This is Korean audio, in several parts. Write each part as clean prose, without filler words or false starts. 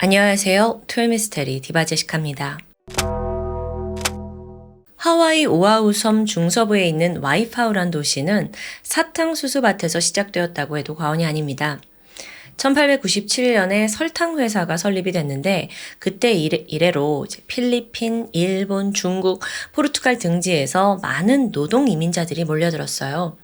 안녕하세요. 토요미스테리 디바제시카입니다. 하와이 오아후 섬 중서부에 있는 와이파우란 도시는 사탕수수밭에서 시작되었다고 해도 과언이 아닙니다. 1897년에 설탕 회사가 설립이 됐는데 그때 이래로 필리핀, 일본, 중국, 포르투갈 등지에서 많은 노동 이민자들이 몰려들었어요.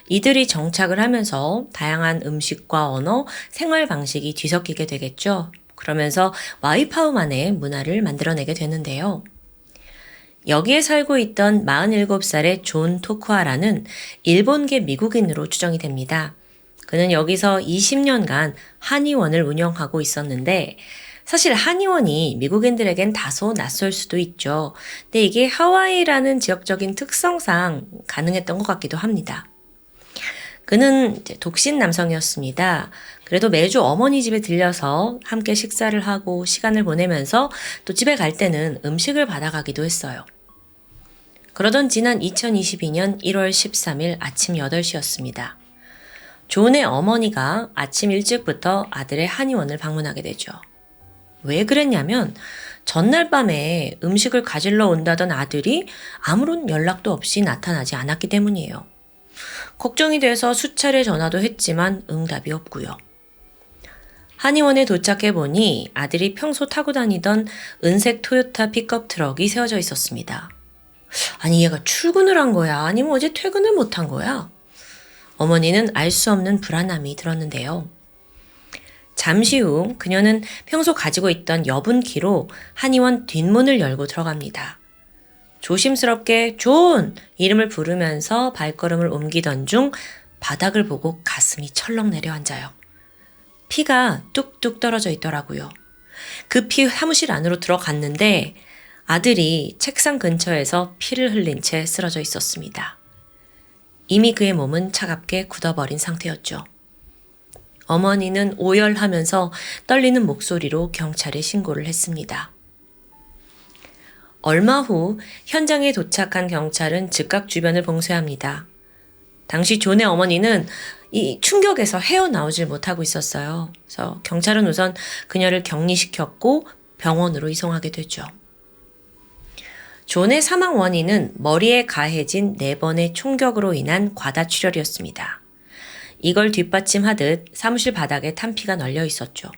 이들이 정착을 하면서 다양한 음식과 언어, 생활 방식이 뒤섞이게 되겠죠. 그러면서 와이파우만의 문화를 만들어내게 되는데요. 여기에 살고 있던 47살의 존 토쿠하라는 일본계 미국인으로 추정이 됩니다. 그는 여기서 20년간 한의원을 운영하고 있었는데 사실 한의원이 미국인들에겐 다소 낯설 수도 있죠. 근데 이게 하와이라는 지역적인 특성상 가능했던 것 같기도 합니다. 그는 독신 남성이었습니다. 그래도 매주 어머니 집에 들려서 함께 식사를 하고 시간을 보내면서 또 집에 갈 때는 음식을 받아가기도 했어요. 그러던 지난 2022년 1월 13일 아침 8시였습니다. 존의 어머니가 아침 일찍부터 아들의 한의원을 방문하게 되죠. 왜 그랬냐면 전날 밤에 음식을 가지러 온다던 아들이 아무런 연락도 없이 나타나지 않았기 때문이에요. 걱정이 돼서 수차례 전화도 했지만 응답이 없고요. 한의원에 도착해보니 아들이 평소 타고 다니던 은색 토요타 픽업 트럭이 세워져 있었습니다. 아니 얘가 출근을 한 거야? 아니면 어제 퇴근을 못한 거야? 어머니는 알 수 없는 불안함이 들었는데요. 잠시 후 그녀는 평소 가지고 있던 여분키로 한의원 뒷문을 열고 들어갑니다. 조심스럽게 존! 이름을 부르면서 발걸음을 옮기던 중 바닥을 보고 가슴이 철렁 내려앉아요. 피가 뚝뚝 떨어져 있더라고요. 급히 사무실 안으로 들어갔는데 아들이 책상 근처에서 피를 흘린 채 쓰러져 있었습니다. 이미 그의 몸은 차갑게 굳어버린 상태였죠. 어머니는 오열하면서 떨리는 목소리로 경찰에 신고를 했습니다. 얼마 후 현장에 도착한 경찰은 즉각 주변을 봉쇄합니다. 당시 존의 어머니는 이 충격에서 헤어나오질 못하고 있었어요. 그래서 경찰은 우선 그녀를 격리시켰고 병원으로 이송하게 되죠. 존의 사망 원인은 머리에 가해진 4번의 총격으로 인한 과다출혈이었습니다. 이걸 뒷받침하듯 사무실 바닥에 탄피가 널려 있었죠.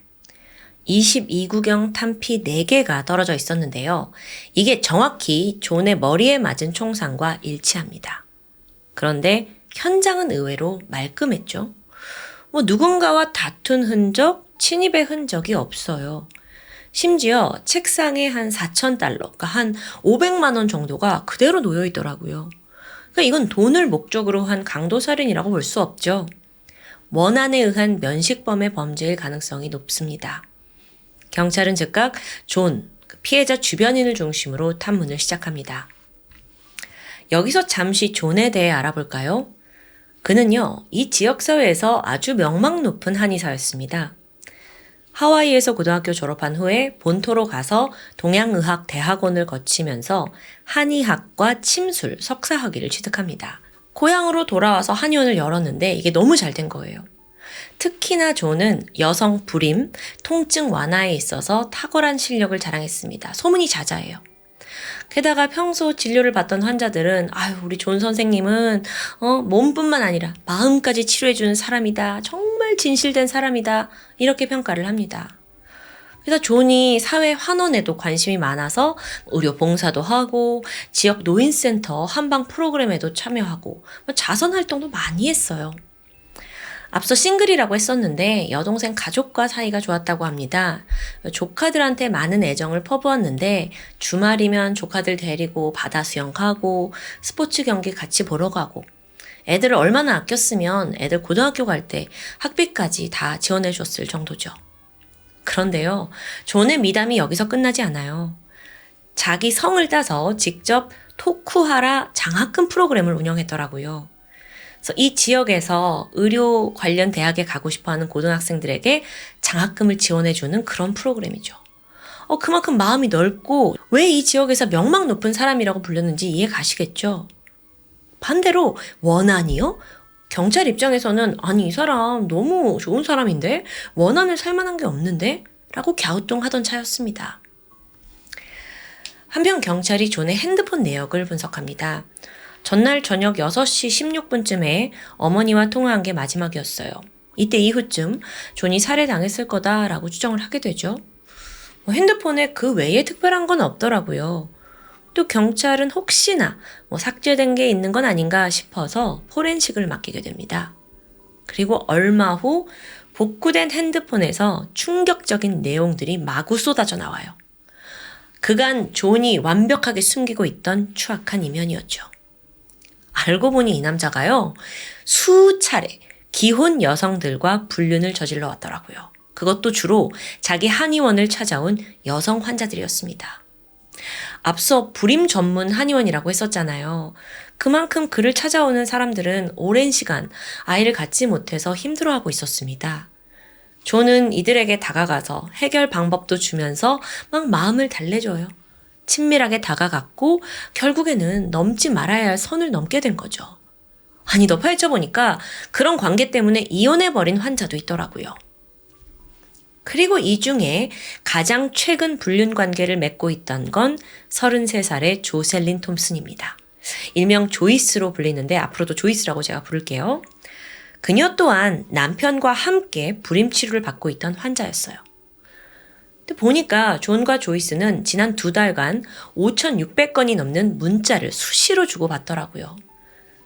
22구경 탄피 4개가 떨어져 있었는데요. 이게 정확히 존의 머리에 맞은 총상과 일치합니다. 그런데 현장은 의외로 말끔했죠. 누군가와 다툰 흔적, 침입의 흔적이 없어요. 심지어 책상에 한 4,000달러, 그러니까 한 500만 원 정도가 그대로 놓여 있더라고요. 그러니까 이건 돈을 목적으로 한 강도살인이라고 볼 수 없죠. 원한에 의한 면식범의 범죄일 가능성이 높습니다. 경찰은 즉각 존, 피해자 주변인을 중심으로 탐문을 시작합니다. 여기서 잠시 존에 대해 알아볼까요? 그는요, 이 지역사회에서 아주 명망 높은 한의사였습니다. 하와이에서 고등학교 졸업한 후에 본토로 가서 동양의학대학원을 거치면서 한의학과 침술, 석사학위를 취득합니다. 고향으로 돌아와서 한의원을 열었는데 이게 너무 잘 된 거예요. 특히나 존은 여성 불임, 통증 완화에 있어서 탁월한 실력을 자랑했습니다. 소문이 자자해요. 게다가 평소 진료를 받던 환자들은 우리 존 선생님은 몸뿐만 아니라 마음까지 치료해주는 사람이다. 정말 진실된 사람이다. 이렇게 평가를 합니다. 그래서 존이 사회 환원에도 관심이 많아서 의료 봉사도 하고 지역 노인센터 한방 프로그램에도 참여하고 자선 활동도 많이 했어요. 앞서 싱글이라고 했었는데 여동생 가족과 사이가 좋았다고 합니다. 조카들한테 많은 애정을 퍼부었는데 주말이면 조카들 데리고 바다 수영하고 스포츠 경기 같이 보러 가고 애들을 얼마나 아꼈으면 애들 고등학교 갈 때 학비까지 다 지원해 줬을 정도죠. 그런데요, 존의 미담이 여기서 끝나지 않아요. 자기 성을 따서 직접 토쿠하라 장학금 프로그램을 운영했더라고요. 그래서 이 지역에서 의료 관련 대학에 가고 싶어하는 고등학생들에게 장학금을 지원해주는 그런 프로그램이죠. 그만큼 마음이 넓고 왜 이 지역에서 명망 높은 사람이라고 불렸는지 이해 가시겠죠? 반대로 원한이요? 경찰 입장에서는 아니 이 사람 너무 좋은 사람인데 원한을 살만한 게 없는데? 라고 갸우뚱하던 차였습니다. 한편 경찰이 존의 핸드폰 내역을 분석합니다. 전날 저녁 6시 16분쯤에 어머니와 통화한 게 마지막이었어요. 이때 이후쯤 존이 살해당했을 거다라고 추정을 하게 되죠. 핸드폰에 그 외에 특별한 건 없더라고요. 또 경찰은 혹시나 삭제된 게 있는 건 아닌가 싶어서 포렌식을 맡기게 됩니다. 그리고 얼마 후 복구된 핸드폰에서 충격적인 내용들이 마구 쏟아져 나와요. 그간 존이 완벽하게 숨기고 있던 추악한 이면이었죠. 알고 보니 이 남자가요, 수차례 기혼 여성들과 불륜을 저질러 왔더라고요. 그것도 주로 자기 한의원을 찾아온 여성 환자들이었습니다. 앞서 불임 전문 한의원이라고 했었잖아요. 그만큼 그를 찾아오는 사람들은 오랜 시간 아이를 갖지 못해서 힘들어하고 있었습니다. 존은 이들에게 다가가서 해결 방법도 주면서 막 마음을 달래줘요. 친밀하게 다가갔고 결국에는 넘지 말아야 할 선을 넘게 된 거죠. 아니, 더 파헤쳐보니까 그런 관계 때문에 이혼해버린 환자도 있더라고요. 그리고 이 중에 가장 최근 불륜 관계를 맺고 있던 건 33살의 조셀린 톰슨입니다. 일명 조이스로 불리는데 앞으로도 조이스라고 제가 부를게요. 그녀 또한 남편과 함께 불임 치료를 받고 있던 환자였어요. 근데 보니까 존과 조이스는 지난 2달간 5,600건이 넘는 문자를 수시로 주고받더라고요.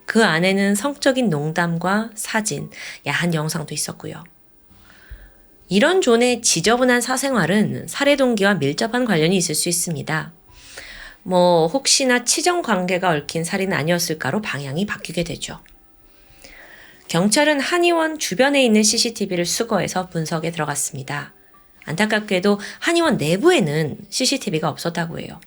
그 안에는 성적인 농담과 사진, 야한 영상도 있었고요. 이런 존의 지저분한 사생활은 살해 동기와 밀접한 관련이 있을 수 있습니다. 혹시나 치정 관계가 얽힌 살인은 아니었을까로 방향이 바뀌게 되죠. 경찰은 한의원 주변에 있는 CCTV를 수거해서 분석에 들어갔습니다. 안타깝게도 한의원 내부에는 CCTV가 없었다고 해요.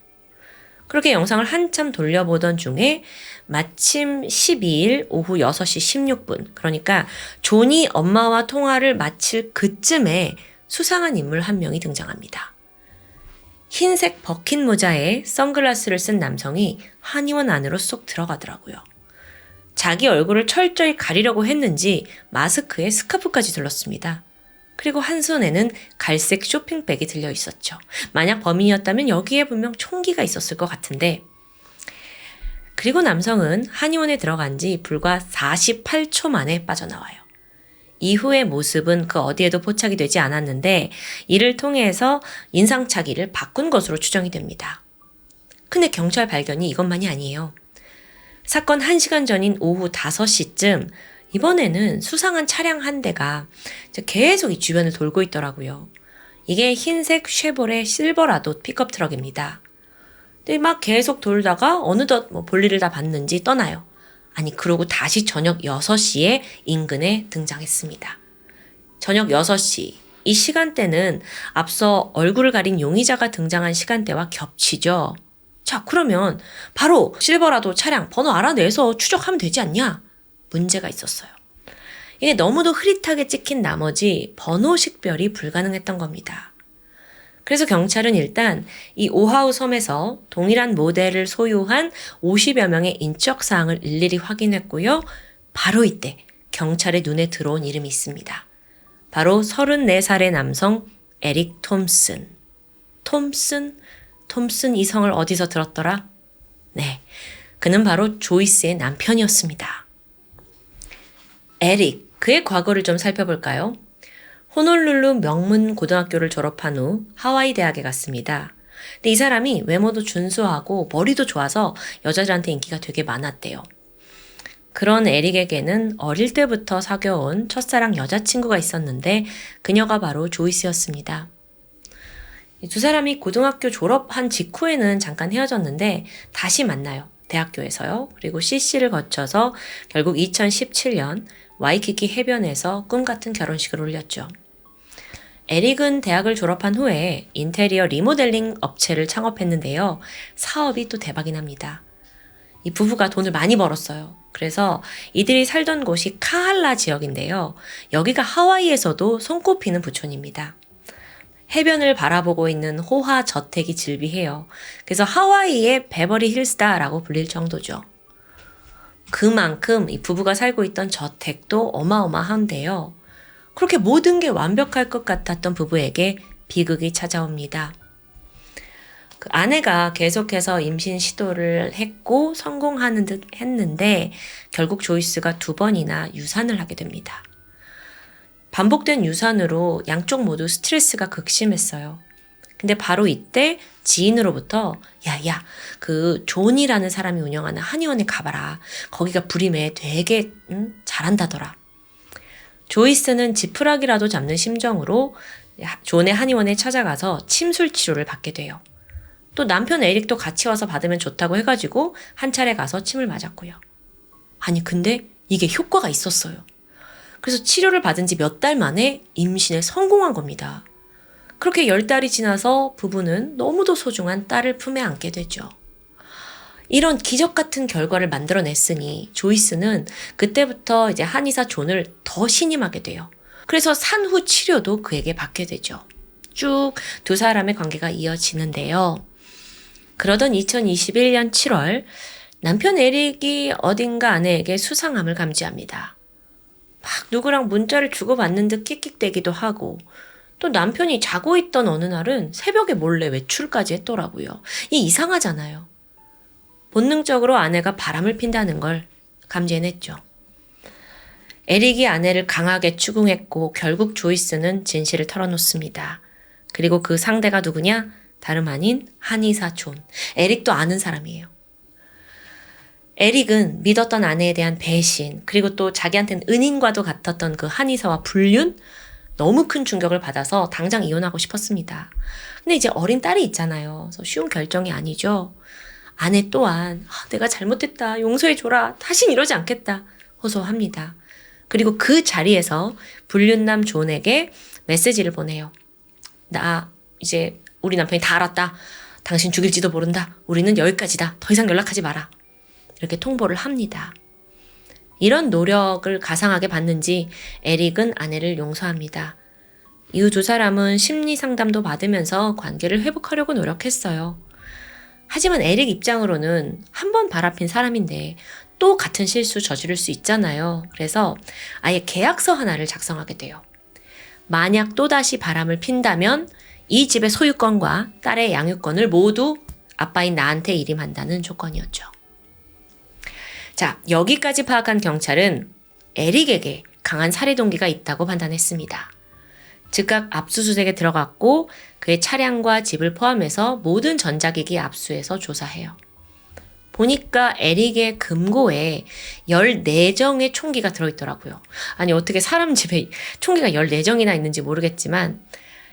그렇게 영상을 한참 돌려보던 중에 마침 12일 오후 6시 16분, 그러니까 존이 엄마와 통화를 마칠 그쯤에 수상한 인물 한 명이 등장합니다. 흰색 버킷 모자에 선글라스를 쓴 남성이 한의원 안으로 쏙 들어가더라고요. 자기 얼굴을 철저히 가리려고 했는지 마스크에 스카프까지 둘렀습니다. 그리고 한 손에는 갈색 쇼핑백이 들려 있었죠. 만약 범인이었다면 여기에 분명 총기가 있었을 것 같은데. 그리고 남성은 한의원에 들어간 지 불과 48초 만에 빠져나와요. 이후의 모습은 그 어디에도 포착이 되지 않았는데 이를 통해서 인상착의를 바꾼 것으로 추정이 됩니다. 근데 경찰 발견이 이것만이 아니에요. 사건 1시간 전인 오후 5시쯤 이번에는 수상한 차량 한 대가 계속 이 주변을 돌고 있더라고요. 이게 흰색 쉐보레 실버라도 픽업 트럭입니다. 근데 막 계속 돌다가 어느덧 볼일을 다 봤는지 떠나요. 아니, 그러고 다시 저녁 6시에 인근에 등장했습니다. 저녁 6시. 이 시간대는 앞서 얼굴을 가린 용의자가 등장한 시간대와 겹치죠. 자, 그러면 바로 실버라도 차량 번호 알아내서 추적하면 되지 않냐? 문제가 있었어요. 이게 너무도 흐릿하게 찍힌 나머지 번호 식별이 불가능했던 겁니다. 그래서 경찰은 일단 이 오하우 섬에서 동일한 모델을 소유한 50여 명의 인적 사항을 일일이 확인했고요. 바로 이때 경찰의 눈에 들어온 이름이 있습니다. 바로 34살의 남성 에릭 톰슨. 톰슨 이 성을 어디서 들었더라? 네, 그는 바로 조이스의 남편이었습니다. 에릭, 그의 과거를 좀 살펴볼까요? 호놀룰루 명문 고등학교를 졸업한 후 하와이 대학에 갔습니다. 근데 이 사람이 외모도 준수하고 머리도 좋아서 여자들한테 인기가 되게 많았대요. 그런 에릭에게는 어릴 때부터 사귀어온 첫사랑 여자친구가 있었는데 그녀가 바로 조이스였습니다. 이 두 사람이 고등학교 졸업한 직후에는 잠깐 헤어졌는데 다시 만나요. 대학교에서요. 그리고 CC를 거쳐서 결국 2017년 와이키키 해변에서 꿈같은 결혼식을 올렸죠. 에릭은 대학을 졸업한 후에 인테리어 리모델링 업체를 창업했는데요. 사업이 또 대박이 납니다. 이 부부가 돈을 많이 벌었어요. 그래서 이들이 살던 곳이 카할라 지역인데요. 여기가 하와이에서도 손꼽히는 부촌입니다. 해변을 바라보고 있는 호화 저택이 즐비해요. 그래서 하와이의 베버리 힐스다라고 불릴 정도죠. 그만큼 이 부부가 살고 있던 저택도 어마어마한데요. 그렇게 모든 게 완벽할 것 같았던 부부에게 비극이 찾아옵니다. 그 아내가 계속해서 임신 시도를 했고 성공하는 듯 했는데 결국 조이스가 2번이나 유산을 하게 됩니다. 반복된 유산으로 양쪽 모두 스트레스가 극심했어요. 근데 바로 이때 지인으로부터 야, 그 존이라는 사람이 운영하는 한의원에 가봐라. 거기가 불임에 되게 잘한다더라. 조이스는 지푸라기라도 잡는 심정으로 존의 한의원에 찾아가서 침술 치료를 받게 돼요. 또 남편 에릭도 같이 와서 받으면 좋다고 해가지고 한 차례 가서 침을 맞았고요. 아니 근데 이게 효과가 있었어요. 그래서 치료를 받은 지 몇 달 만에 임신에 성공한 겁니다. 그렇게 10달이 지나서 부부는 너무도 소중한 딸을 품에 안게 되죠. 이런 기적 같은 결과를 만들어냈으니 조이스는 그때부터 이제 한의사 존을 더 신임하게 돼요. 그래서 산후 치료도 그에게 받게 되죠. 쭉 2사람의 관계가 이어지는데요. 그러던 2021년 7월 남편 에릭이 어딘가 아내에게 수상함을 감지합니다. 막 누구랑 문자를 주고받는 듯 끽끽대기도 하고 또 남편이 자고 있던 어느 날은 새벽에 몰래 외출까지 했더라고요. 이상하잖아요. 본능적으로 아내가 바람을 핀다는 걸 감지해냈죠. 에릭이 아내를 강하게 추궁했고 결국 조이스는 진실을 털어놓습니다. 그리고 그 상대가 누구냐? 다름 아닌 한의사 존. 에릭도 아는 사람이에요. 에릭은 믿었던 아내에 대한 배신, 그리고 또 자기한테는 은인과도 같았던 그 한의사와 불륜? 너무 큰 충격을 받아서 당장 이혼하고 싶었습니다. 근데 이제 어린 딸이 있잖아요. 그래서 쉬운 결정이 아니죠. 아내 또한 내가 잘못했다. 용서해줘라. 다신 이러지 않겠다. 호소합니다. 그리고 그 자리에서 불륜남 존에게 메시지를 보내요. 나 이제 우리 남편이 다 알았다. 당신 죽일지도 모른다. 우리는 여기까지다. 더 이상 연락하지 마라. 이렇게 통보를 합니다. 이런 노력을 가상하게 받는지 에릭은 아내를 용서합니다. 이후 2사람은 심리 상담도 받으면서 관계를 회복하려고 노력했어요. 하지만 에릭 입장으로는 한 번 바람핀 사람인데 또 같은 실수 저지를 수 있잖아요. 그래서 아예 계약서 하나를 작성하게 돼요. 만약 또다시 바람을 핀다면 이 집의 소유권과 딸의 양육권을 모두 아빠인 나한테 일임한다는 조건이었죠. 자, 여기까지 파악한 경찰은 에릭에게 강한 살해 동기가 있다고 판단했습니다. 즉각 압수수색에 들어갔고 그의 차량과 집을 포함해서 모든 전자기기 압수해서 조사해요. 보니까 에릭의 금고에 14정의 총기가 들어있더라고요. 아니 어떻게 사람 집에 총기가 14정이나 있는지 모르겠지만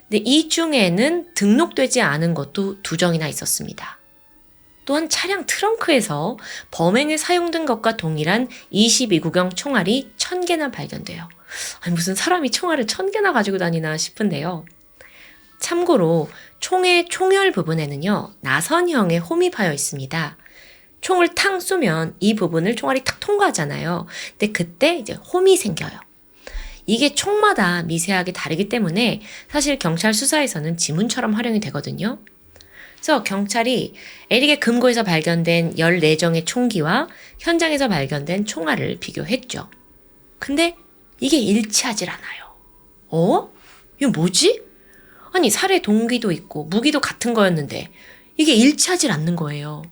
근데 이 중에는 등록되지 않은 것도 2정이나 있었습니다. 또한 차량 트렁크에서 범행에 사용된 것과 동일한 22구경 총알이 1000개나 발견돼요. 아니 무슨 사람이 총알을 1000개나 가지고 다니나 싶은데요. 참고로 총의 총열 부분에는요. 나선형의 홈이 파여 있습니다. 총을 탕 쏘면 이 부분을 총알이 탁 통과하잖아요. 근데 그때 이제 홈이 생겨요. 이게 총마다 미세하게 다르기 때문에 사실 경찰 수사에서는 지문처럼 활용이 되거든요. 그래서 경찰이 에릭의 금고에서 발견된 14정의 총기와 현장에서 발견된 총알을 비교했죠. 근데 이게 일치하질 않아요. 이거 뭐지? 아니 살해 동기도 있고 무기도 같은 거였는데 이게 일치하질 않는 거예요.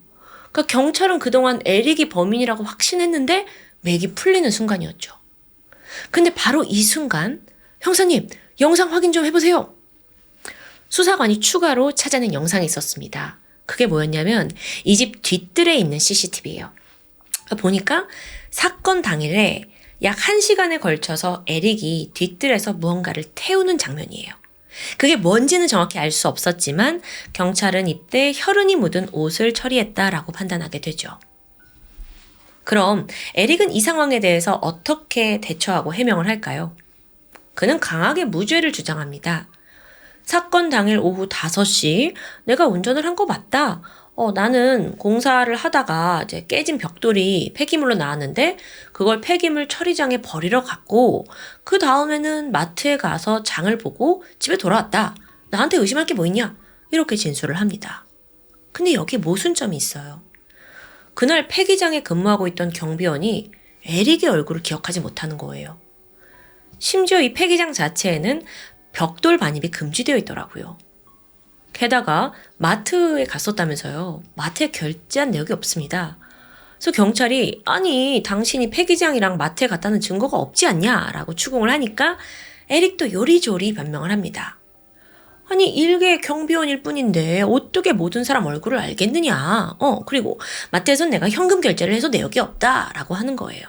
그러니까 경찰은 그동안 에릭이 범인이라고 확신했는데 맥이 풀리는 순간이었죠. 근데 바로 이 순간 형사님 영상 확인 좀 해보세요. 수사관이 추가로 찾아낸 영상이 있었습니다. 그게 뭐였냐면 이 집 뒷뜰에 있는 CCTV예요. 보니까 사건 당일에 약 1시간에 걸쳐서 에릭이 뒷뜰에서 무언가를 태우는 장면이에요. 그게 뭔지는 정확히 알 수 없었지만 경찰은 이때 혈흔이 묻은 옷을 처리했다라고 판단하게 되죠. 그럼 에릭은 이 상황에 대해서 어떻게 대처하고 해명을 할까요? 그는 강하게 무죄를 주장합니다. 사건 당일 오후 5시 내가 운전을 한 거 맞다. 나는 공사를 하다가 이제 깨진 벽돌이 폐기물로 나왔는데 그걸 폐기물 처리장에 버리러 갔고 그 다음에는 마트에 가서 장을 보고 집에 돌아왔다. 나한테 의심할 게 뭐 있냐? 이렇게 진술을 합니다. 근데 여기에 모순점이 있어요. 그날 폐기장에 근무하고 있던 경비원이 에릭의 얼굴을 기억하지 못하는 거예요. 심지어 이 폐기장 자체에는 벽돌 반입이 금지되어 있더라고요. 게다가 마트에 갔었다면서요. 마트에 결제한 내역이 없습니다. 그래서 경찰이 아니 당신이 폐기장이랑 마트에 갔다는 증거가 없지 않냐라고 추궁을 하니까 에릭도 요리조리 변명을 합니다. 아니 일개 경비원일 뿐인데 어떻게 모든 사람 얼굴을 알겠느냐. 그리고 마트에선 내가 현금 결제를 해서 내역이 없다라고 하는 거예요.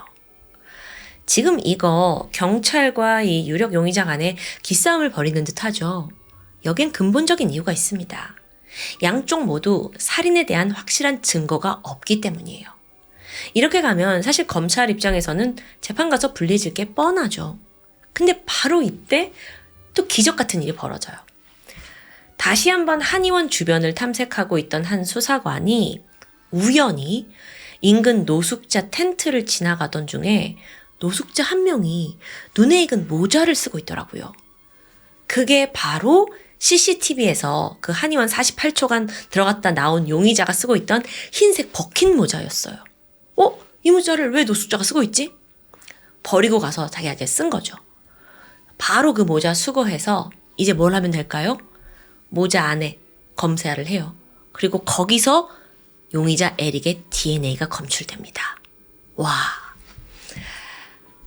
지금 이거 경찰과 이 유력 용의자 간에 기싸움을 벌이는 듯 하죠. 여긴 근본적인 이유가 있습니다. 양쪽 모두 살인에 대한 확실한 증거가 없기 때문이에요. 이렇게 가면 사실 검찰 입장에서는 재판 가서 불리해질 게 뻔하죠. 근데 바로 이때 또 기적 같은 일이 벌어져요. 다시 한번 한의원 주변을 탐색하고 있던 한 수사관이 우연히 인근 노숙자 텐트를 지나가던 중에 노숙자 한 명이 눈에 익은 모자를 쓰고 있더라고요. 그게 바로 CCTV에서 그 한의원 48초간 들어갔다 나온 용의자가 쓰고 있던 흰색 버킨 모자였어요. 이 모자를 왜 노숙자가 쓰고 있지? 버리고 가서 자기한테 쓴 거죠. 바로 그 모자 수거해서 이제 뭘 하면 될까요? 모자 안에 검사를 해요. 그리고 거기서 용의자 에릭의 DNA가 검출됩니다. 와.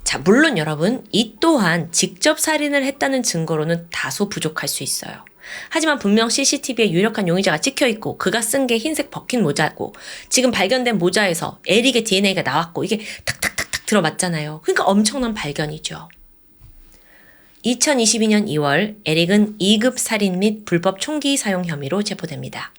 자, 물론 여러분, 이 또한 직접 살인을 했다는 증거로는 다소 부족할 수 있어요. 하지만 분명 CCTV에 유력한 용의자가 찍혀있고 그가 쓴 게 흰색 버킨 모자고 지금 발견된 모자에서 에릭의 DNA가 나왔고 이게 탁탁탁탁 들어맞잖아요. 그러니까 엄청난 발견이죠. 2022년 2월 에릭은 2급 살인 및 불법 총기 사용 혐의로 체포됩니다.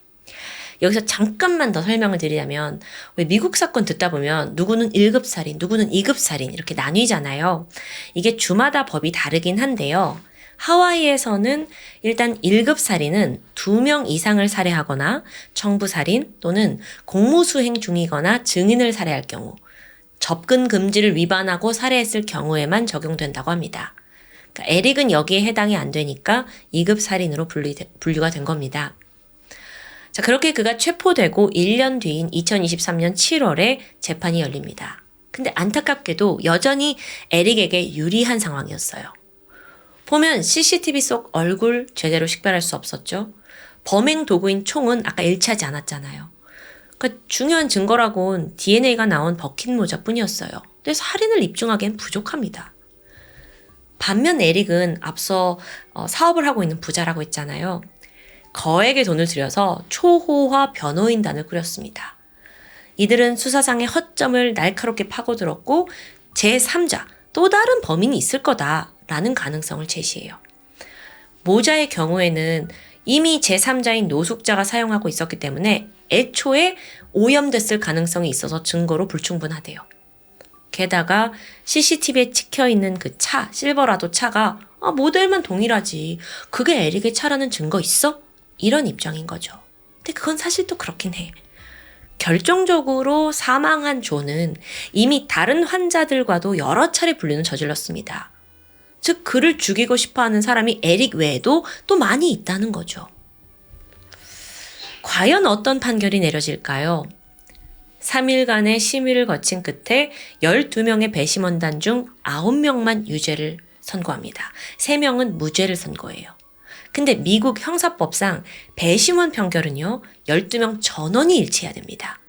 여기서 잠깐만 더 설명을 드리자면 왜 미국 사건 듣다 보면 누구는 1급 살인, 누구는 2급 살인 이렇게 나뉘잖아요. 이게 주마다 법이 다르긴 한데요. 하와이에서는 일단 1급 살인은 2명 이상을 살해하거나 청부살인 또는 공무수행 중이거나 증인을 살해할 경우, 접근 금지를 위반하고 살해했을 경우에만 적용된다고 합니다. 그러니까 에릭은 여기에 해당이 안 되니까 2급 살인으로 분류가 된 겁니다. 자, 그렇게 그가 체포되고 1년 뒤인 2023년 7월에 재판이 열립니다. 근데 안타깝게도 여전히 에릭에게 유리한 상황이었어요. 보면 CCTV 속 얼굴 제대로 식별할 수 없었죠. 범행 도구인 총은 아까 일치하지 않았잖아요. 그러니까 중요한 증거라곤 DNA가 나온 버킨 모자뿐이었어요. 근데 살인을 입증하기엔 부족합니다. 반면 에릭은 앞서 사업을 하고 있는 부자라고 했잖아요. 거액의 돈을 들여서 초호화 변호인단을 꾸렸습니다. 이들은 수사상의 허점을 날카롭게 파고들었고 제3자, 또 다른 범인이 있을 거다라는 가능성을 제시해요. 모자의 경우에는 이미 제3자인 노숙자가 사용하고 있었기 때문에 애초에 오염됐을 가능성이 있어서 증거로 불충분하대요. 게다가 CCTV에 찍혀있는 그 차, 실버라도 차가 모델만 동일하지. 그게 에릭의 차라는 증거 있어? 이런 입장인 거죠. 근데 그건 사실 또 그렇긴 해. 결정적으로 사망한 존은 이미 다른 환자들과도 여러 차례 불륜을 저질렀습니다. 즉 그를 죽이고 싶어하는 사람이 에릭 외에도 또 많이 있다는 거죠. 과연 어떤 판결이 내려질까요? 3일간의 심의를 거친 끝에 12명의 배심원단 중 9명만 유죄를 선고합니다. 3명은 무죄를 선고해요. 근데 미국 형사법상 배심원 판결은요, 12명 전원이 일치해야 됩니다.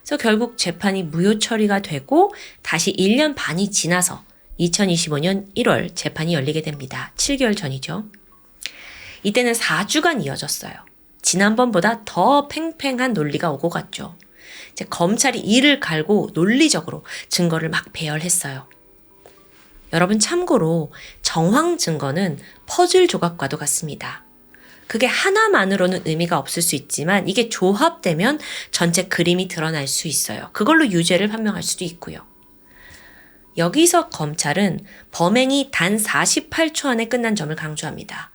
그래서 결국 재판이 무효 처리가 되고 다시 1년 반이 지나서 2025년 1월 재판이 열리게 됩니다. 7개월 전이죠. 이때는 4주간 이어졌어요. 지난번보다 더 팽팽한 논리가 오고 갔죠. 이제 검찰이 이를 갈고 논리적으로 증거를 막 배열했어요. 여러분 참고로 정황 증거는 퍼즐 조각과도 같습니다. 그게 하나만으로는 의미가 없을 수 있지만 이게 조합되면 전체 그림이 드러날 수 있어요. 그걸로 유죄를 판명할 수도 있고요. 여기서 검찰은 범행이 단 48초 안에 끝난 점을 강조합니다.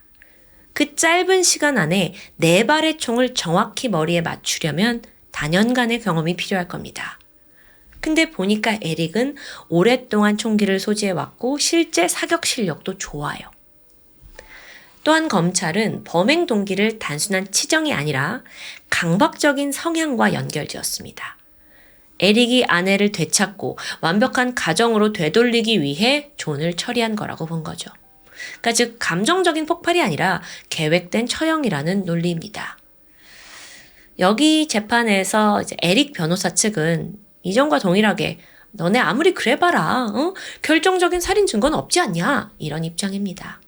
그 짧은 시간 안에 4발의 총을 정확히 머리에 맞추려면 단연간의 경험이 필요할 겁니다. 근데 보니까 에릭은 오랫동안 총기를 소지해왔고 실제 사격 실력도 좋아요. 또한 검찰은 범행 동기를 단순한 치정이 아니라 강박적인 성향과 연결지었습니다. 에릭이 아내를 되찾고 완벽한 가정으로 되돌리기 위해 존을 처리한 거라고 본 거죠. 그러니까 즉 감정적인 폭발이 아니라 계획된 처형이라는 논리입니다. 여기 재판에서 이제 에릭 변호사 측은 이전과 동일하게 너네 아무리 그래봐라, 결정적인 살인 증거는 없지 않냐, 이런 입장입니다.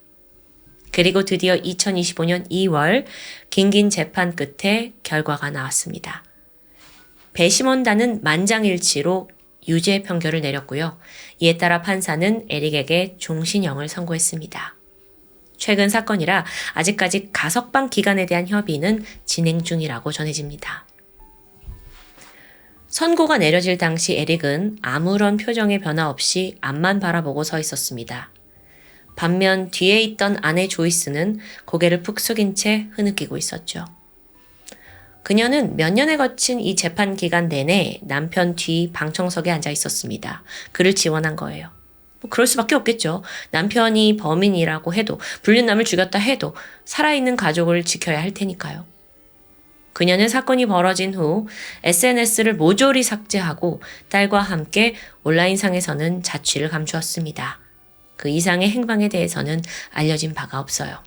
그리고 드디어 2025년 2월 긴긴 재판 끝에 결과가 나왔습니다. 배심원단은 만장일치로 유죄 판결을 내렸고요. 이에 따라 판사는 에릭에게 종신형을 선고했습니다. 최근 사건이라 아직까지 가석방 기간에 대한 협의는 진행 중이라고 전해집니다. 선고가 내려질 당시 에릭은 아무런 표정의 변화 없이 앞만 바라보고 서 있었습니다. 반면 뒤에 있던 아내 조이스는 고개를 푹 숙인 채 흐느끼고 있었죠. 그녀는 몇 년에 거친 이 재판 기간 내내 남편 뒤 방청석에 앉아 있었습니다. 그를 지원한 거예요. 그럴 수밖에 없겠죠. 남편이 범인이라고 해도, 불륜남을 죽였다 해도 살아있는 가족을 지켜야 할 테니까요. 그녀는 사건이 벌어진 후 SNS를 모조리 삭제하고 딸과 함께 온라인상에서는 자취를 감추었습니다. 그 이상의 행방에 대해서는 알려진 바가 없어요.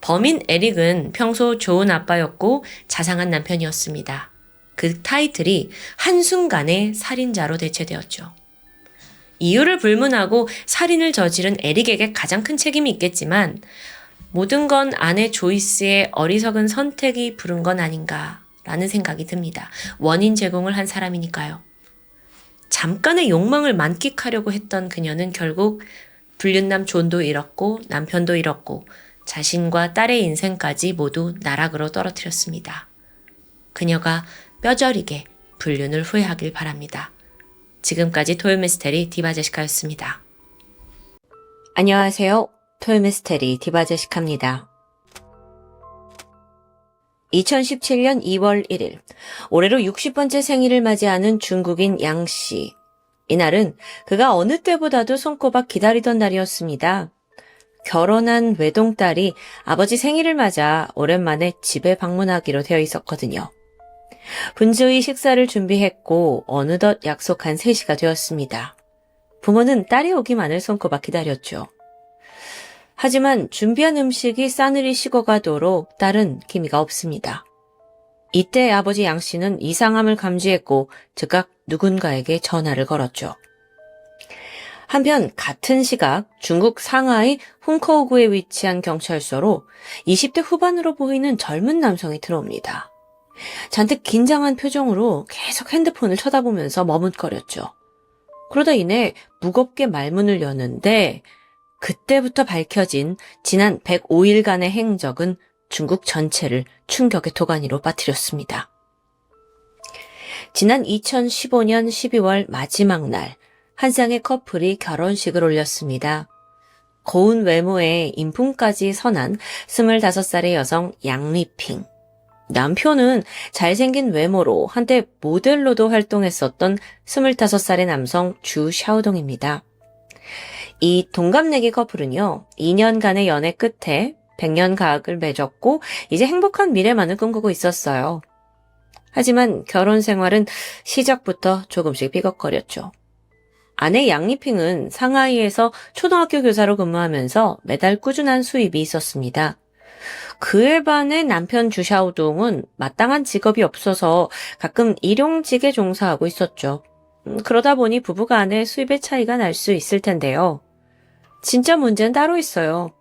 범인 에릭은 평소 좋은 아빠였고 자상한 남편이었습니다. 그 타이틀이 한순간에 살인자로 대체되었죠. 이유를 불문하고 살인을 저지른 에릭에게 가장 큰 책임이 있겠지만 모든 건 아내 조이스의 어리석은 선택이 부른 건 아닌가라는 생각이 듭니다. 원인 제공을 한 사람이니까요. 잠깐의 욕망을 만끽하려고 했던 그녀는 결국 불륜남 존도 잃었고 남편도 잃었고 자신과 딸의 인생까지 모두 나락으로 떨어뜨렸습니다. 그녀가 뼈저리게 불륜을 후회하길 바랍니다. 지금까지 토요미스테리 디바제시카였습니다. 안녕하세요. 토요미스테리 디바제시카입니다. 2017년 2월 1일, 올해로 60번째 생일을 맞이하는 중국인 양 씨. 이날은 그가 어느 때보다도 손꼽아 기다리던 날이었습니다. 결혼한 외동딸이 아버지 생일을 맞아 오랜만에 집에 방문하기로 되어 있었거든요. 분주히 식사를 준비했고 어느덧 약속한 3시가 되었습니다. 부모는 딸이 오기만을 손꼽아 기다렸죠. 하지만 준비한 음식이 싸늘히 식어가도록 딸은 기미가 없습니다. 이때 아버지 양 씨는 이상함을 감지했고 즉각 누군가에게 전화를 걸었죠. 한편 같은 시각 중국 상하이 훈커우구에 위치한 경찰서로 20대 후반으로 보이는 젊은 남성이 들어옵니다. 잔뜩 긴장한 표정으로 계속 핸드폰을 쳐다보면서 머뭇거렸죠. 그러다 이내 무겁게 말문을 여는데 그때부터 밝혀진 지난 105일간의 행적은 중국 전체를 충격의 도가니로 빠뜨렸습니다. 지난 2015년 12월 마지막 날 한 쌍의 커플이 결혼식을 올렸습니다. 고운 외모에 인품까지 선한 25살의 여성 양리핑. 남편은 잘생긴 외모로 한때 모델로도 활동했었던 25살의 남성 주 샤오동입니다. 이 동갑내기 커플은요, 2년간의 연애 끝에 100년 가약을 맺었고 이제 행복한 미래만을 꿈꾸고 있었어요. 하지만 결혼 생활은 시작부터 조금씩 삐걱거렸죠. 아내 양리핑은 상하이에서 초등학교 교사로 근무하면서 매달 꾸준한 수입이 있었습니다. 그에 반해 남편 주샤오동은 마땅한 직업이 없어서 가끔 일용직에 종사하고 있었죠. 그러다 보니 부부 간의 수입의 차이가 날 수 있을 텐데요. 진짜 문제는 따로 있어요.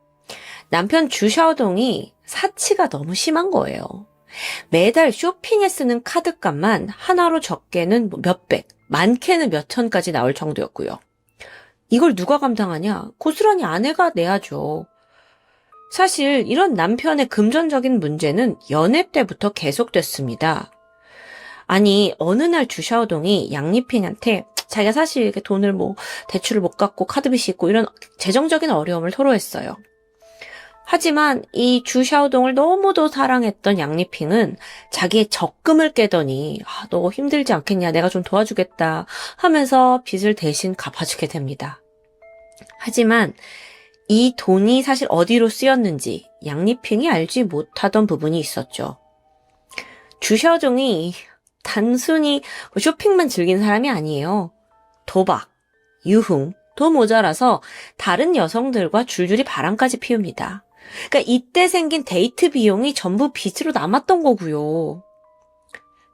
남편 주샤오동이 사치가 너무 심한 거예요. 매달 쇼핑에 쓰는 카드값만 하나로 적게는 몇백, 많게는 몇천까지 나올 정도였고요. 이걸 누가 감당하냐? 고스란히 아내가 내야죠. 사실 이런 남편의 금전적인 문제는 연애 때부터 계속됐습니다. 아니 어느 날 주샤오동이 양리핑한테 자기가 사실 이렇게 돈을 대출을 못 갚고 카드빚이 있고 이런 재정적인 어려움을 토로했어요. 하지만 이 주샤오동을 너무도 사랑했던 양리핑은 자기의 적금을 깨더니 너 힘들지 않겠냐, 내가 좀 도와주겠다 하면서 빚을 대신 갚아주게 됩니다. 하지만 이 돈이 사실 어디로 쓰였는지 양리핑이 알지 못하던 부분이 있었죠. 주샤오동이 단순히 쇼핑만 즐긴 사람이 아니에요. 도박, 유흥, 더 모자라서 다른 여성들과 줄줄이 바람까지 피웁니다. 그러니까 이때 생긴 데이트 비용이 전부 빚으로 남았던 거고요.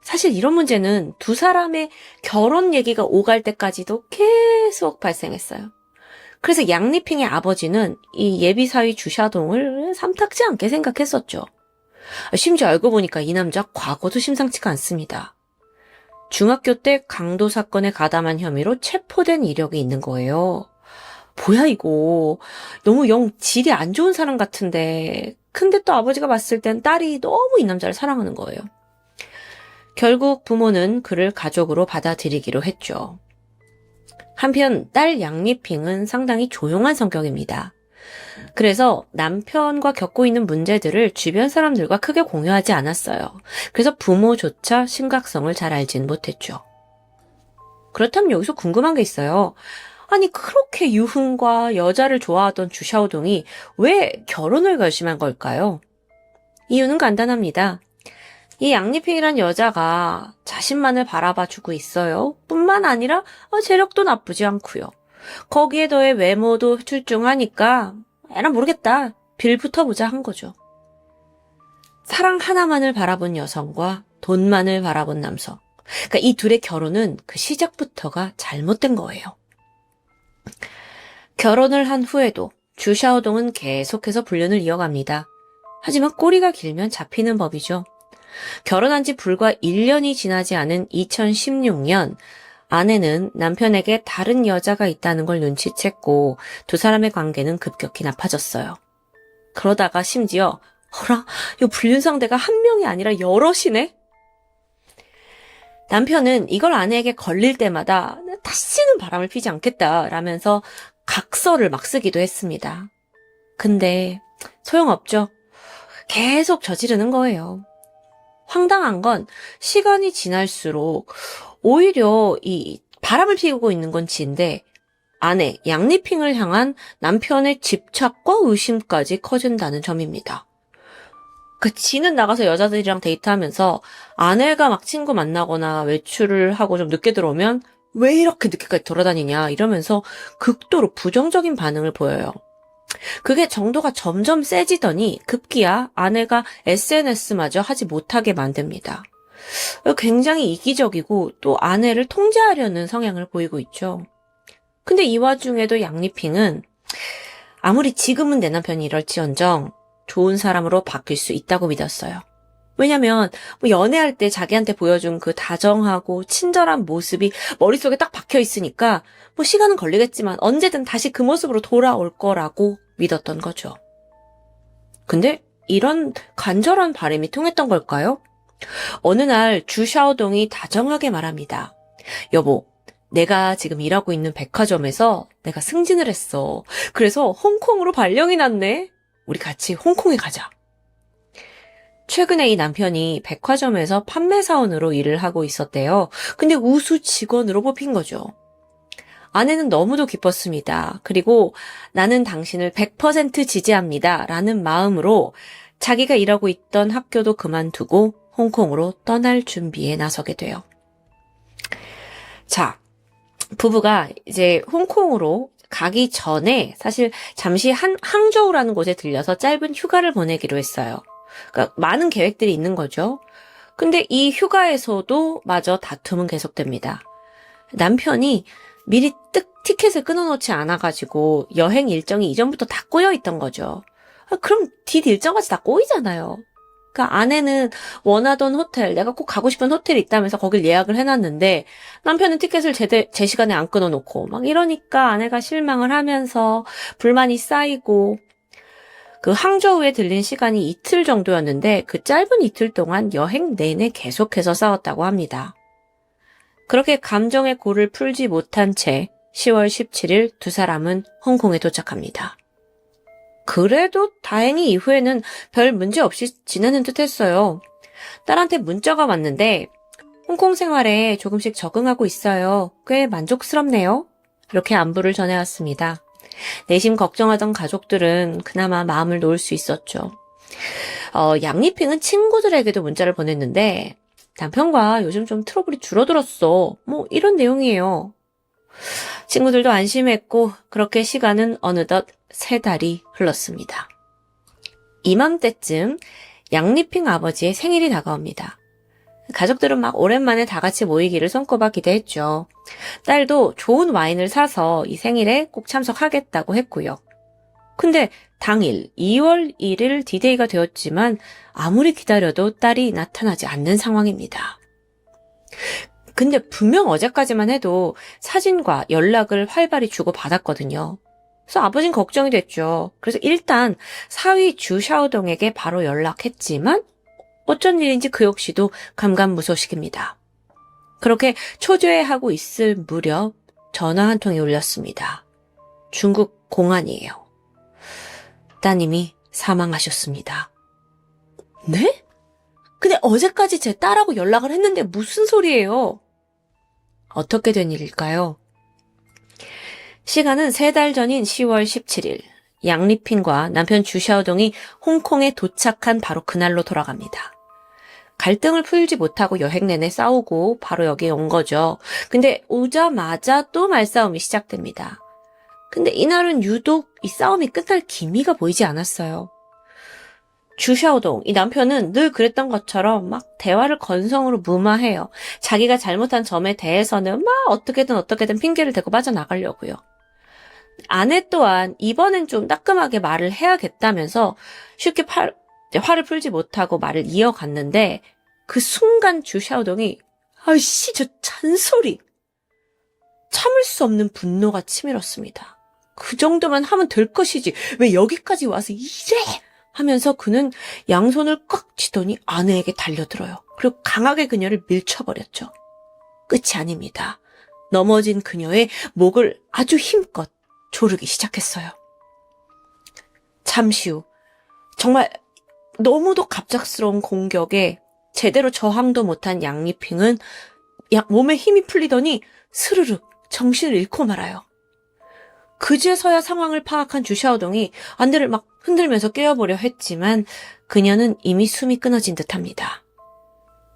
사실 이런 문제는 두 사람의 결혼 얘기가 오갈 때까지도 계속 발생했어요. 그래서 양리핑의 아버지는 이 예비사위 주샤동을 삼탁지 않게 생각했었죠. 심지어 알고 보니까 이 남자 과거도 심상치가 않습니다. 중학교 때 강도 사건에 가담한 혐의로 체포된 이력이 있는 거예요. 뭐야 이거. 너무 영 질이 안 좋은 사람 같은데. 근데 또 아버지가 봤을 땐 딸이 너무 이 남자를 사랑하는 거예요. 결국 부모는 그를 가족으로 받아들이기로 했죠. 한편 딸 양리핑은 상당히 조용한 성격입니다. 그래서 남편과 겪고 있는 문제들을 주변 사람들과 크게 공유하지 않았어요. 그래서 부모조차 심각성을 잘 알지는 못했죠. 그렇다면 여기서 궁금한 게 있어요. 아니 그렇게 유흥과 여자를 좋아하던 주샤오동이 왜 결혼을 결심한 걸까요? 이유는 간단합니다. 이 양리핑이란 여자가 자신만을 바라봐주고 있어요. 뿐만 아니라 재력도 나쁘지 않고요. 거기에 더해 외모도 출중하니까 에라 모르겠다. 빌 붙어보자 한 거죠. 사랑 하나만을 바라본 여성과 돈만을 바라본 남성. 그러니까 이 둘의 결혼은 그 시작부터가 잘못된 거예요. 결혼을 한 후에도 주샤오동은 계속해서 불륜을 이어갑니다. 하지만 꼬리가 길면 잡히는 법이죠. 결혼한 지 불과 1년이 지나지 않은 2016년 아내는 남편에게 다른 여자가 있다는 걸 눈치챘고 두 사람의 관계는 급격히 나빠졌어요. 그러다가 심지어 어라, 이 불륜 상대가 한 명이 아니라 여럿이네? 남편은 이걸 아내에게 걸릴 때마다 다시는 바람을 피지 않겠다라면서 각서를 막 쓰기도 했습니다. 근데 소용없죠. 계속 저지르는 거예요. 황당한 건 시간이 지날수록 오히려 이 바람을 피우고 있는 건 지인데 아내 양리핑을 향한 남편의 집착과 의심까지 커진다는 점입니다. 그 지는 나가서 여자들이랑 데이트하면서 아내가 막 친구 만나거나 외출을 하고 좀 늦게 들어오면 왜 이렇게 늦게까지 돌아다니냐 이러면서 극도로 부정적인 반응을 보여요. 그게 정도가 점점 세지더니 급기야 아내가 SNS마저 하지 못하게 만듭니다. 굉장히 이기적이고 또 아내를 통제하려는 성향을 보이고 있죠. 근데 이 와중에도 양리핑은 아무리 지금은 내 남편이 이럴지언정 좋은 사람으로 바뀔 수 있다고 믿었어요. 왜냐면 연애할 때 자기한테 보여준 그 다정하고 친절한 모습이 머릿속에 딱 박혀 있으니까 시간은 걸리겠지만 언제든 다시 그 모습으로 돌아올 거라고 믿었던 거죠. 근데 이런 간절한 바람이 통했던 걸까요? 어느 날 주샤오동이 다정하게 말합니다. 여보, 내가 지금 일하고 있는 백화점에서 내가 승진을 했어. 그래서 홍콩으로 발령이 났네. 우리 같이 홍콩에 가자. 최근에 이 남편이 백화점에서 판매사원으로 일을 하고 있었대요. 근데 우수 직원으로 뽑힌 거죠. 아내는 너무도 기뻤습니다. 그리고 나는 당신을 100% 지지합니다. 라는 마음으로 자기가 일하고 있던 학교도 그만두고 홍콩으로 떠날 준비에 나서게 돼요. 자, 부부가 이제 홍콩으로 가기 전에 사실 잠시 항저우라는 곳에 들려서 짧은 휴가를 보내기로 했어요. 그러니까 많은 계획들이 있는 거죠. 근데 이 휴가에서도 마저 다툼은 계속됩니다. 남편이 미리 티켓을 끊어놓지 않아가지고 여행 일정이 이전부터 다 꼬여 있던 거죠. 그럼 뒷 일정까지 다 꼬이잖아요. 그러니까 아내는 원하던 호텔, 내가 꼭 가고 싶은 호텔이 있다면서 거길 예약을 해놨는데 남편은 티켓을 제 시간에 안 끊어놓고 막 이러니까 아내가 실망을 하면서 불만이 쌓이고 그 항저우에 들린 시간이 이틀 정도였는데 그 짧은 이틀 동안 여행 내내 계속해서 싸웠다고 합니다. 그렇게 감정의 골을 풀지 못한 채 10월 17일 두 사람은 홍콩에 도착합니다. 그래도 다행히 이후에는 별 문제 없이 지내는 듯 했어요. 딸한테 문자가 왔는데 홍콩 생활에 조금씩 적응하고 있어요. 꽤 만족스럽네요. 이렇게 안부를 전해왔습니다. 내심 걱정하던 가족들은 그나마 마음을 놓을 수 있었죠. 양리핑은 친구들에게도 문자를 보냈는데 남편과 요즘 좀 트러블이 줄어들었어. 이런 내용이에요. 친구들도 안심했고 그렇게 시간은 어느덧 3달이 흘렀습니다. 이맘때쯤 양리핑 아버지의 생일이 다가옵니다. 가족들은 막 오랜만에 다 같이 모이기를 손꼽아 기대했죠. 딸도 좋은 와인을 사서 이 생일에 꼭 참석하겠다고 했고요. 근데 당일 2월 1일 디데이가 되었지만 아무리 기다려도 딸이 나타나지 않는 상황입니다. 근데 분명 어제까지만 해도 사진과 연락을 활발히 주고받았거든요. 그래서 아버지는 걱정이 됐죠. 그래서 일단 사위 주샤오동에게 바로 연락했지만 어쩐 일인지 그 역시도 감감무소식입니다. 그렇게 초조해하고 있을 무렵 전화 한 통이 울렸습니다. 중국 공안이에요. 따님이 사망하셨습니다. 네? 근데 어제까지 제 딸하고 연락을 했는데 무슨 소리예요? 어떻게 된 일일까요? 시간은 3달 전인 10월 17일, 양리핑과 남편 주샤오동이 홍콩에 도착한 바로 그날로 돌아갑니다. 갈등을 풀지 못하고 여행 내내 싸우고 바로 여기에 온 거죠. 근데 오자마자 또 말싸움이 시작됩니다. 근데 이날은 유독 이 싸움이 끝날 기미가 보이지 않았어요. 주샤오동, 이 남편은 늘 그랬던 것처럼 막 대화를 건성으로 무마해요. 자기가 잘못한 점에 대해서는 막 어떻게든 핑계를 대고 빠져나가려고요. 아내 또한 이번엔 좀 따끔하게 말을 해야겠다면서 쉽게 화를 풀지 못하고 말을 이어갔는데 그 순간 주샤오동이 아이씨 저 잔소리! 참을 수 없는 분노가 치밀었습니다. 그 정도만 하면 될 것이지 왜 여기까지 와서 이래! 하면서 그는 양손을 꽉 쥐더니 아내에게 달려들어요. 그리고 강하게 그녀를 밀쳐버렸죠. 끝이 아닙니다. 넘어진 그녀의 목을 아주 힘껏 조르기 시작했어요. 잠시 후 정말 너무도 갑작스러운 공격에 제대로 저항도 못한 양리핑은 몸에 힘이 풀리더니 스르륵 정신을 잃고 말아요. 그제서야 상황을 파악한 주샤오동이 안대를 막 흔들면서 깨워보려 했지만 그녀는 이미 숨이 끊어진 듯합니다.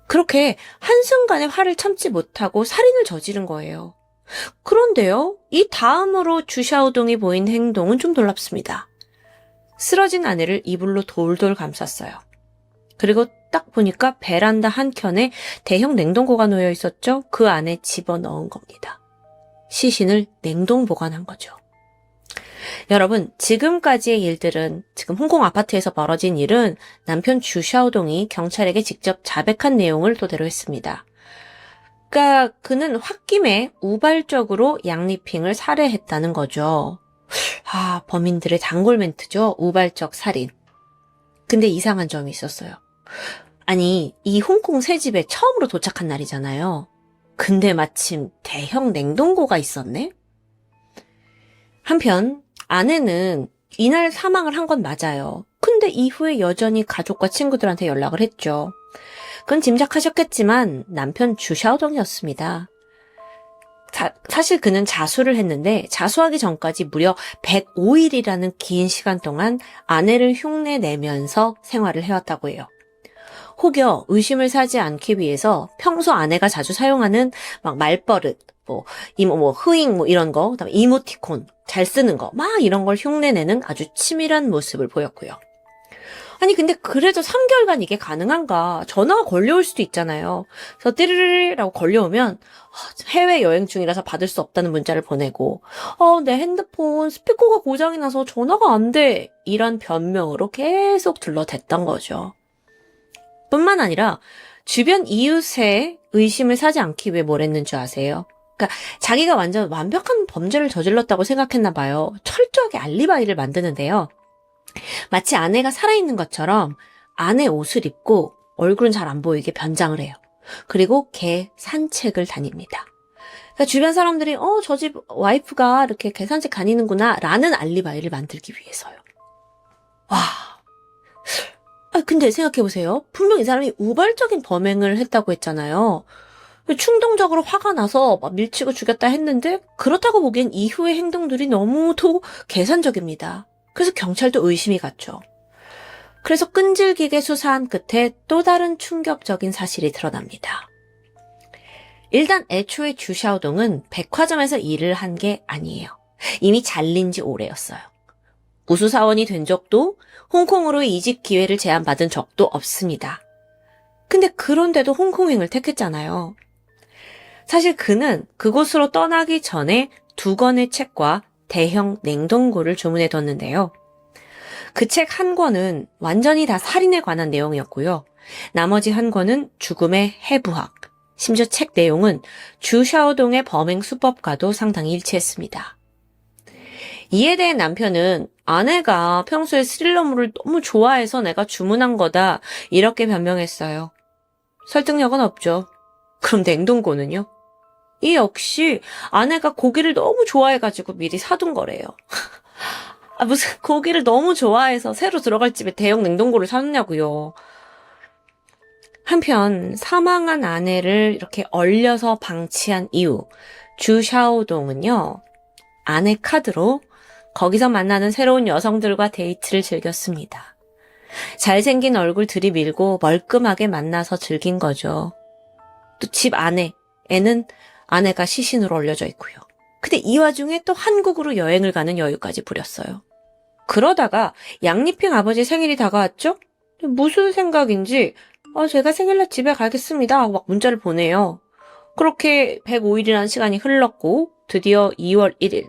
그렇게 한순간에 화를 참지 못하고 살인을 저지른 거예요. 그런데요, 이 다음으로 주샤오동이 보인 행동은 좀 놀랍습니다. 쓰러진 아내를 이불로 돌돌 감쌌어요. 그리고 딱 보니까 베란다 한켠에 대형 냉동고가 놓여 있었죠. 그 안에 집어넣은 겁니다. 시신을 냉동 보관한 거죠. 여러분, 지금까지의 일들은, 지금 홍콩 아파트에서 벌어진 일은 남편 주샤오동이 경찰에게 직접 자백한 내용을 토대로 했습니다. 그러니까 그는 홧김에 우발적으로 양리핑을 살해했다는 거죠. 범인들의 단골 멘트죠. 우발적 살인. 근데 이상한 점이 있었어요. 아니, 이 홍콩 새 집에 처음으로 도착한 날이잖아요. 근데 마침 대형 냉동고가 있었네? 한편 아내는 이날 사망을 한 건 맞아요. 근데 이후에 여전히 가족과 친구들한테 연락을 했죠. 그건 짐작하셨겠지만 남편 주샤오동이었습니다. 사실 그는 자수를 했는데 자수하기 전까지 무려 105일이라는 긴 시간 동안 아내를 흉내내면서 생활을 해왔다고 해요. 혹여 의심을 사지 않기 위해서 평소 아내가 자주 사용하는 막 말버릇, 흐잉 이런 거, 그다음에 이모티콘 잘 쓰는 거, 막 이런 걸 흉내내는 아주 치밀한 모습을 보였고요. 아니 근데 그래도 3개월간 이게 가능한가? 전화가 걸려올 수도 있잖아요. 그래서 띠르르라고 걸려오면 해외여행 중이라서 받을 수 없다는 문자를 보내고 내 핸드폰 스피커가 고장이 나서 전화가 안 돼. 이런 변명으로 계속 둘러댔던 거죠. 뿐만 아니라 주변 이웃의 의심을 사지 않기 위해 뭘 했는 줄 아세요? 그러니까 자기가 완전 완벽한 범죄를 저질렀다고 생각했나 봐요. 철저하게 알리바이를 만드는데요. 마치 아내가 살아있는 것처럼 아내 옷을 입고 얼굴은 잘 안 보이게 변장을 해요. 그리고 개 산책을 다닙니다. 그러니까 주변 사람들이 저 집 와이프가 이렇게 개 산책 다니는구나 라는 알리바이를 만들기 위해서요. 근데 생각해보세요. 분명 이 사람이 우발적인 범행을 했다고 했잖아요. 충동적으로 화가 나서 막 밀치고 죽였다 했는데 그렇다고 보기엔 이후의 행동들이 너무도 계산적입니다. 그래서 경찰도 의심이 갔죠. 그래서 끈질기게 수사한 끝에 또 다른 충격적인 사실이 드러납니다. 일단 애초에 주샤오동은 백화점에서 일을 한 게 아니에요. 이미 잘린 지 오래였어요. 우수사원이 된 적도 홍콩으로 이직 기회를 제안받은 적도 없습니다. 근데 그런데도 홍콩행을 택했잖아요. 사실 그는 그곳으로 떠나기 전에 2권의 책과 대형 냉동고를 주문해뒀는데요. 그 책 한 권은 완전히 다 살인에 관한 내용이었고요. 나머지 한 권은 죽음의 해부학, 심지어 책 내용은 주샤오동의 범행 수법과도 상당히 일치했습니다. 이에 대해 남편은 아내가 평소에 스릴러물을 너무 좋아해서 내가 주문한 거다 이렇게 변명했어요. 설득력은 없죠. 그럼 냉동고는요? 이 역시 아내가 고기를 너무 좋아해가지고 미리 사둔 거래요. 무슨 고기를 너무 좋아해서 새로 들어갈 집에 대형 냉동고를 사놓냐고요. 한편 사망한 아내를 이렇게 얼려서 방치한 이후 주샤오동은요, 아내 카드로 거기서 만나는 새로운 여성들과 데이트를 즐겼습니다. 잘생긴 얼굴 들이밀고 멀끔하게 만나서 즐긴 거죠. 또 집 안에는 아내가 시신으로 얼려져 있고요. 근데 이 와중에 또 한국으로 여행을 가는 여유까지 부렸어요. 그러다가 양리핑 아버지 생일이 다가왔죠? 무슨 생각인지 제가 생일날 집에 가겠습니다 하고 막 문자를 보내요. 그렇게 105일이라는 시간이 흘렀고 드디어 2월 1일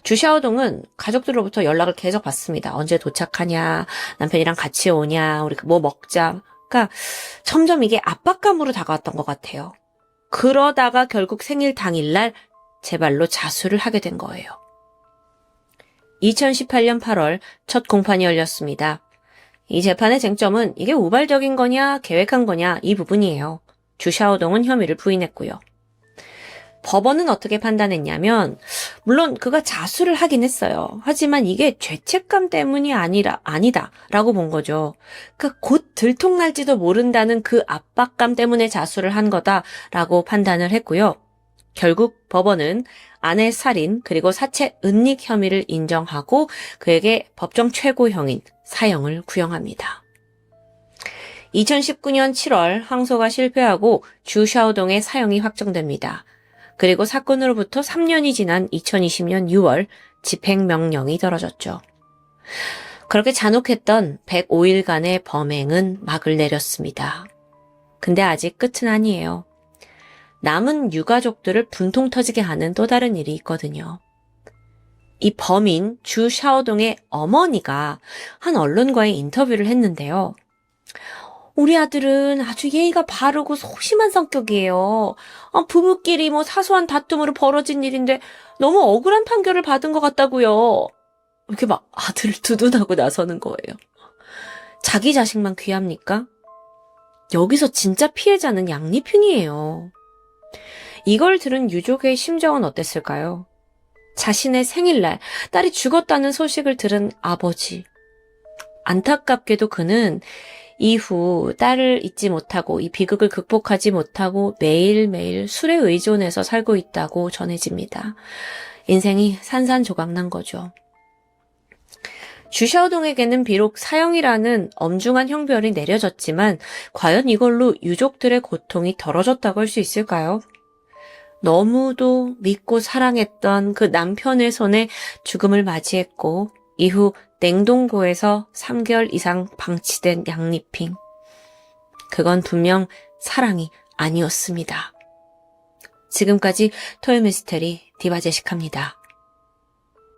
주샤오동은 가족들로부터 연락을 계속 받습니다. 언제 도착하냐, 남편이랑 같이 오냐, 우리 뭐 먹자. 그러니까 점점 이게 압박감으로 다가왔던 것 같아요. 그러다가 결국 생일 당일날 제 발로 자수를 하게 된 거예요. 2018년 8월 첫 공판이 열렸습니다. 이 재판의 쟁점은 이게 우발적인 거냐 계획한 거냐 이 부분이에요. 주샤오동은 혐의를 부인했고요. 법원은 어떻게 판단했냐면 물론 그가 자수를 하긴 했어요. 하지만 이게 죄책감 때문이 아니다라고 본 거죠. 그러니까 곧 들통날지도 모른다는 그 압박감 때문에 자수를 한 거다라고 판단을 했고요. 결국 법원은 아내 살인 그리고 사체 은닉 혐의를 인정하고 그에게 법정 최고형인 사형을 구형합니다. 2019년 7월 항소가 실패하고 주샤오동의 사형이 확정됩니다. 그리고 사건으로부터 3년이 지난 2020년 6월 집행명령이 떨어졌죠. 그렇게 잔혹했던 105일간의 범행은 막을 내렸습니다. 근데 아직 끝은 아니에요. 남은 유가족들을 분통 터지게 하는 또 다른 일이 있거든요. 이 범인 주샤오동의 어머니가 한 언론과의 인터뷰를 했는데요. 우리 아들은 아주 예의가 바르고 소심한 성격이에요. 부부끼리 뭐 사소한 다툼으로 벌어진 일인데 너무 억울한 판결을 받은 것 같다고요. 이렇게 막 아들을 두둔하고 나서는 거예요. 자기 자식만 귀합니까? 여기서 진짜 피해자는 양리핑이에요. 이걸 들은 유족의 심정은 어땠을까요? 자신의 생일날 딸이 죽었다는 소식을 들은 아버지. 안타깝게도 그는 이후 딸을 잊지 못하고 이 비극을 극복하지 못하고 매일매일 술에 의존해서 살고 있다고 전해집니다. 인생이 산산조각난 거죠. 주샤오동에게는 비록 사형이라는 엄중한 형벌이 내려졌지만 과연 이걸로 유족들의 고통이 덜어졌다고 할 수 있을까요? 너무도 믿고 사랑했던 그 남편의 손에 죽음을 맞이했고 이후 냉동고에서 3개월 이상 방치된 양리핑. 그건 분명 사랑이 아니었습니다. 지금까지 토요미스테리 디바제식합니다.